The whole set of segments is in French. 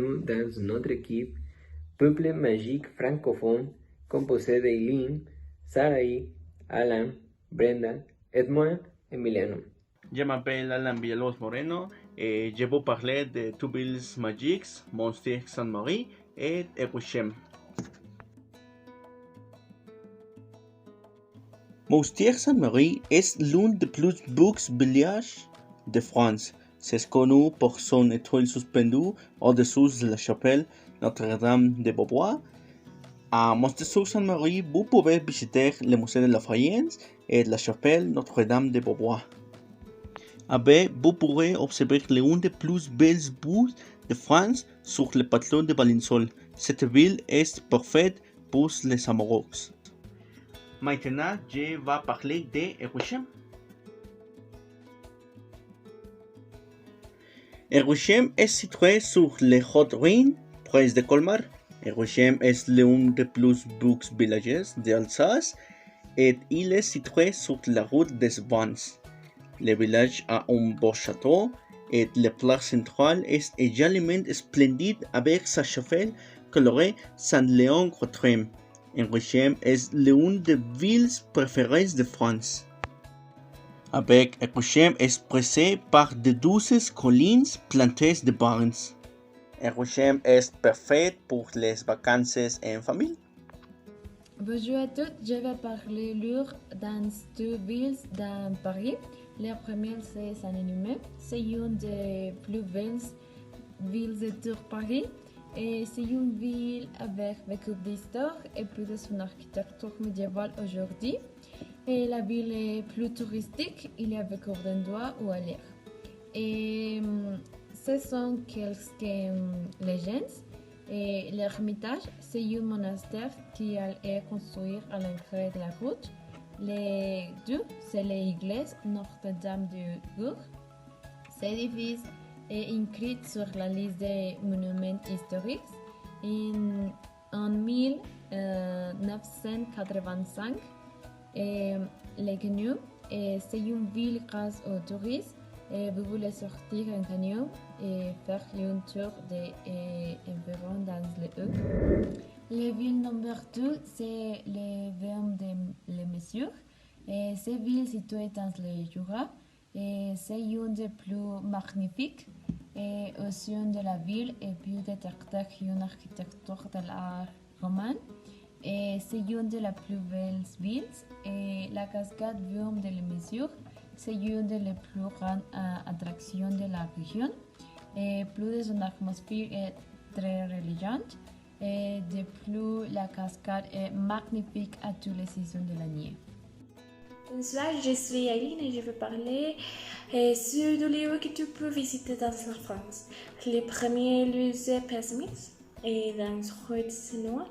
nous dans notre équipe Peuple Magique Francophone composé d'Eileen, Saraí, Alan, Brenda, Edmond et Emiliano. Je m'appelle Alan Villalobos Moreno et je vous parler de Tubiles Magiques, Monstier Sainte-Marie et Eruchem. Monstier Sainte-Marie est l'un des plus beaux villages de France. C'est connu pour son étoile suspendue au-dessus de la chapelle Notre-Dame de Beauvoir. À Monstier Sainte-Marie, vous pouvez visiter le musée de la Fayence et la chapelle Notre-Dame de Beauvoir. Avec, vous pourrez observer l'une des plus belles vues de France sur le plateau de Valensole. Cette ville est parfaite pour les amoureux. Maintenant, je vais parler de Eruchem. Eruchem est situé sur les Hautes-Rhônes, près de Colmar. Eruchem est l'un des plus beaux villages d'Alsace et il est situé sur la route des Vans. Le village a un beau château et la place centrale est également splendide avec sa chapelle colorée Saint-Léon-Quatrième. Eruchem est l'une des villes préférées de France. Avec Eruchem est pressé par de douces collines plantées de barns. Eruchem est parfait pour les vacances en famille. Bonjour à tous, je vais parler dans deux villes dans Paris. La première, c'est Saint-Denis. C'est une des plus belles villes de Paris. Et c'est une ville avec beaucoup d'histoire et plus de son architecture médiévale aujourd'hui. Et la ville est plus touristique, il y a beaucoup d'endroits où aller. Et ce sont quelques légendes. Et l'Ermitage, c'est un monastère qui a été construit à l'entrée de la route. Les deux, c'est l'église Notre-Dame de Gour. Cet édifice est inscrit sur la liste des monuments historiques en 1985. Et les canyons, c'est une ville grâce aux touristes. Et vous voulez sortir un canyon et faire un tour environ dans le haut. La ville numéro 2, c'est le Verne de les Mesures. Et cette ville située dans le Jura. Et c'est une des plus magnifiques. Et au sud de la ville, et puis détecter une architecture de l'art roman. Et c'est une de les plus belles villes. Et la cascade Verne de les Mesures, c'est une des plus grandes attractions de la région. Et plus de son atmosphère est très religiante. Et de plus, la cascade est magnifique à toutes les saisons de l'année. Bonsoir, je suis Aileen et je vais parler sur les lieux que tu peux visiter dans la France. Le premier lieu c'est Pesmis, et dans le rue Senois.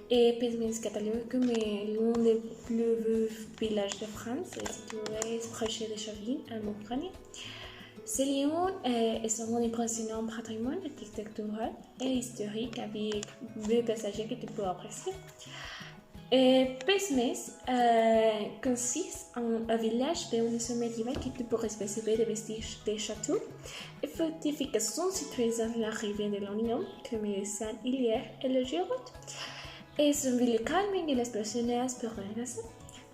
Et Pesmis catholique, mais l'un des plus vieux villages de France, est situé proche de Chauvigny, en Montagne. Ce lieu est un impressionnant patrimoine architectural et historique avec deux passages que tu peux apprécier. Pesmes consiste en un village de maison médiévale qui peut recevoir des vestiges des châteaux et fortifications situées dans la rivière de l'Oignon, comme le Saint-Hilaire et le Gironde. Es une ville calme et exceptionnelle pour renaître.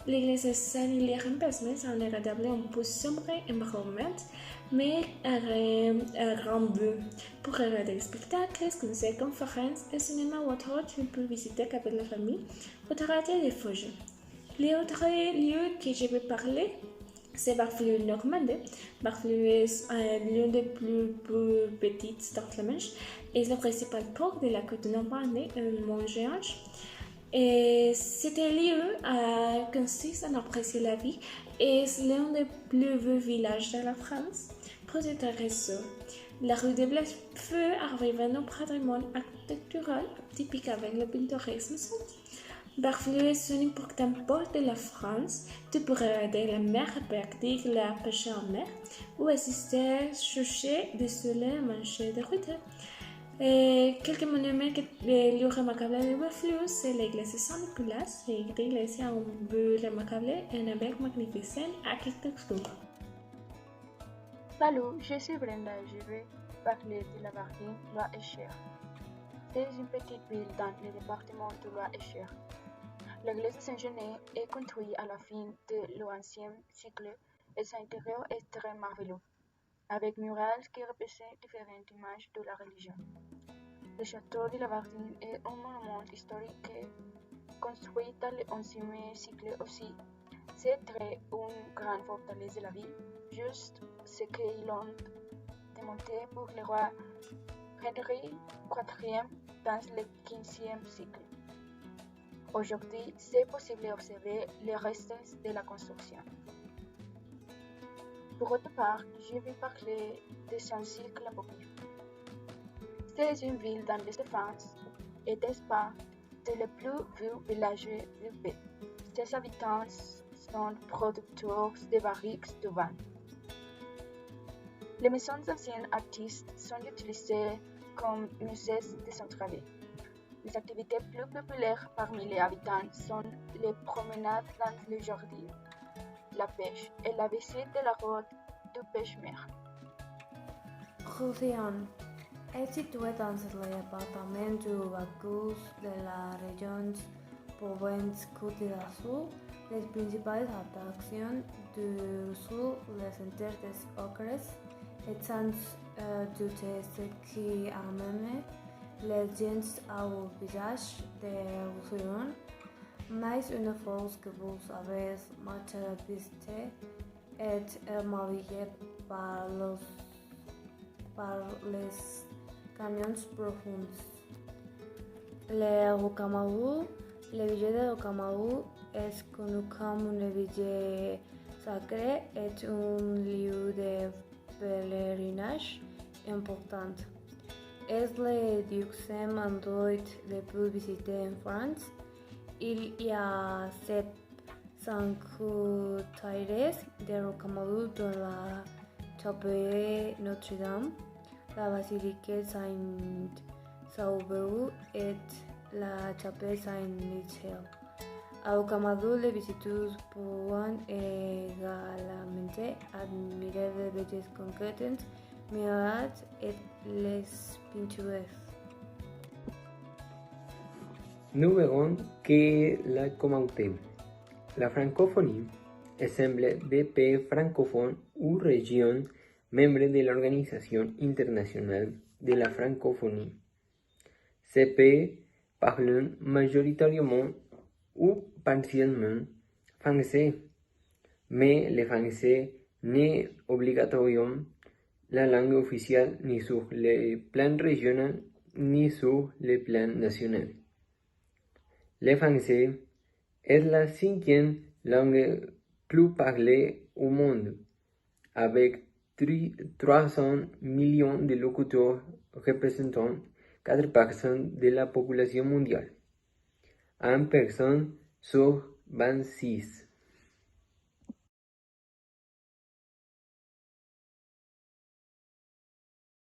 L'église de Saint-Hilaire en Pesmes est un agréable un peu sombre et environnement, mais à grand but. Pour regarder les spectacles, concerts, conférences et cinéma ou autres, tu peux visiter avec la famille ou t'arrêter des Fouges. L'autre lieu que je vais parler, c'est Barfleur-Normandie. Barfleur est l'un des plus petites dans la Manche et le principal port de la côte de Normandie, Montgéange. Et cet lieu consiste en apprécier la vie et c'est l'un des plus vieux villages de la France. Pour cette raison, la rue des Blasfeux arrive à un patrimoine architectural typique avec le pittoresque. Barfleur est un important port de la France. Tu peux regarder la mer, pratiquer la pêche en mer ou assister chercher des soleils à manger des routes. Quelques monuments que le remarquable de Barfleur, c'est l'église de Saint-Nicolas. L'église est un peu remarquable et avec magnificente architecture. Salut, je suis Brenda. Je vais parler de la Vargine, Loire-et-Cher. C'est une petite ville dans le département de Loire-et-Cher. L'église de Saint-Genet est construite à la fin de l'Ancien siècle et son intérieur est très merveilleux, avec murales qui représentent différentes images de la religion. Le château de la Vargine est un monument historique construit dans le XIe siècle aussi. C'est une grande forteresse de la ville, juste ce qu'ils ont démonté pour le roi Henri IV dans le XVe siècle. Aujourd'hui, c'est possible d'observer les restes de la construction. Pour autre part, je vais parler de Saint-Cyr-la-Bobine. C'est une ville dans l'est de France et n'est pas de les plus vieux villages du pays. Ses habitants sont producteurs de barriques de vin. Les maisons d'anciens artistes sont utilisées comme musées de son travail. Les activités plus populaires parmi les habitants sont les promenades dans le jardin, la pêche et la visite de la route du pêche-mer. Roussillon est situé dans le département du Vaucluse de la région Provence-Côte d'Azur. Les principales attractions du sont les centres des ocres et sans doute ce qui amène les gens au visage de Roussillon. Mais une fois que vous avez marché la piste est émerveillé par les canyons profonds. Le Rocamadour, le village de Rocamadour est connu comme un village sacré et un lieu de pèlerinage important. C'est le 10e endroit le plus visité en France. Il y a 7 sanctuaires de Rocamadour dans la chapelle Notre-Dame, la basilique Saint-Sauveur et la chapelle Saint-Michel. À Rocamadour, les visiteurs pourront également admirer les belles concrètes, murales et les peintures. Nous verrons que la commenter. La francophonie ensemble de pays francophones ou régions membres de l'Organisation internationale de la francophonie. Ces pays parlent majoritairement ou partiellement français, mais le français n'est obligatoirement la langue officielle ni sur le plan régional ni sur le plan national. Le français est la 5e langue plus parlée au monde, avec 300 millions de locuteurs représentant 4% de la population mondiale. 1 personne sur 26